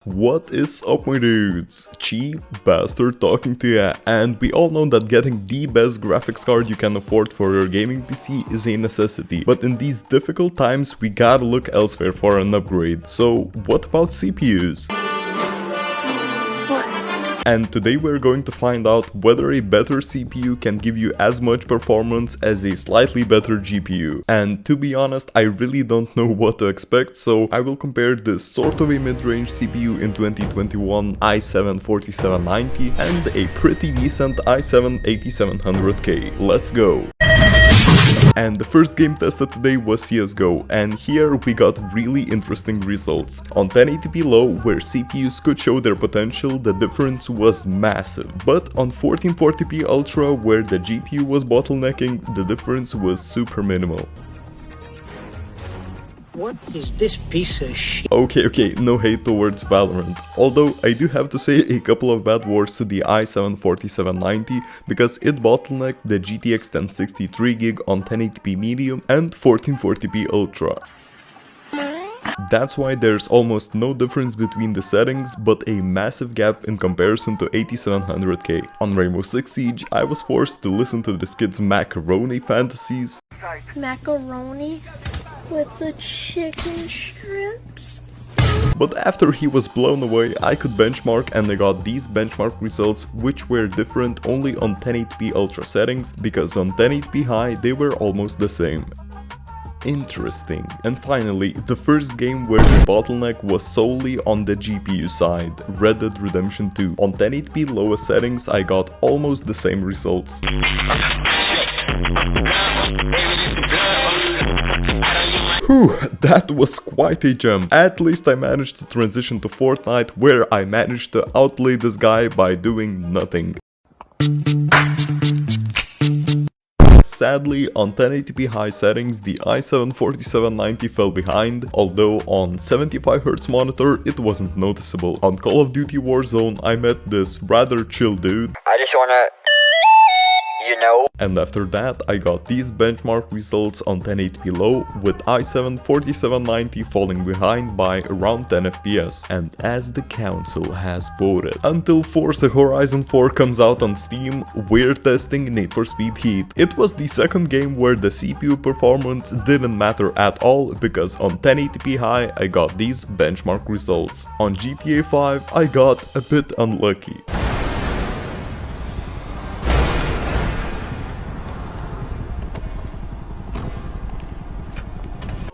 What is up, my dudes? Cheap bastard talking to ya, and we all know that getting the best graphics card you can afford for your gaming PC is a necessity, but in these difficult times we gotta look elsewhere for an upgrade. So what about CPUs? And today we're going to find out whether a better CPU can give you as much performance as a slightly better GPU. And to be honest, I really don't know what to expect, so I will compare this sort of a mid-range CPU in 2021 i7-4790 and a pretty decent i7-8700K. Let's go! And the first game tested today was CSGO, and here we got really interesting results. On 1080p low, where CPUs could show their potential, the difference was massive. But on 1440p ultra, where the GPU was bottlenecking, the difference was super minimal. What is this piece of shit? Okay, no hate towards Valorant. Although I do have to say a couple of bad words to the i7-4790 because it bottlenecked the GTX 1063GB on 1080p medium and 1440p ultra. That's why there's almost no difference between the settings, but a massive gap in comparison to 8700K. On Rainbow Six Siege, I was forced to listen to this kid's macaroni fantasies. Macaroni with the chicken strips? But after he was blown away, I could benchmark, and I got these benchmark results, which were different only on 1080p ultra settings, because on 1080p high they were almost the same. Interesting. And finally, the first game where the bottleneck was solely on the GPU side, Red Dead Redemption 2. On 1080p lowest settings I got almost the same results. Whew, that was quite a jump. At least I managed to transition to Fortnite, where I managed to outplay this guy by doing nothing. Sadly, on 1080p high settings, the i7-4790 fell behind, although on 75Hz monitor it wasn't noticeable. On Call of Duty Warzone, I met this rather chill dude. I just wanna... you know. And after that, I got these benchmark results on 1080p low, with i7-4790 falling behind by around 10 FPS. And as the council has voted, until Forza Horizon 4 comes out on Steam, we're testing Need for Speed Heat. It was the second game where the CPU performance didn't matter at all, because on 1080p high I got these benchmark results. On GTA 5 I got a bit unlucky.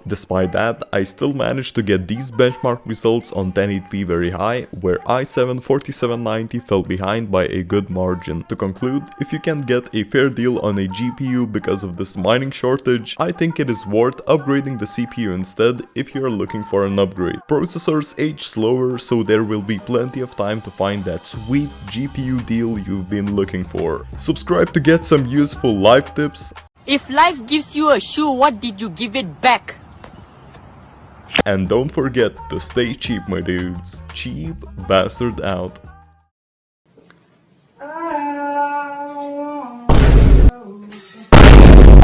Despite that, I still managed to get these benchmark results on 1080p very high, where i7-4790 fell behind by a good margin. To conclude, if you can get a fair deal on a GPU because of this mining shortage, I think it is worth upgrading the CPU instead if you are looking for an upgrade. Processors age slower, so there will be plenty of time to find that sweet GPU deal you've been looking for. Subscribe to get some useful life tips. If life gives you a shoe, what did you give it back? And don't forget to stay cheap, my dudes. Cheap bastard out.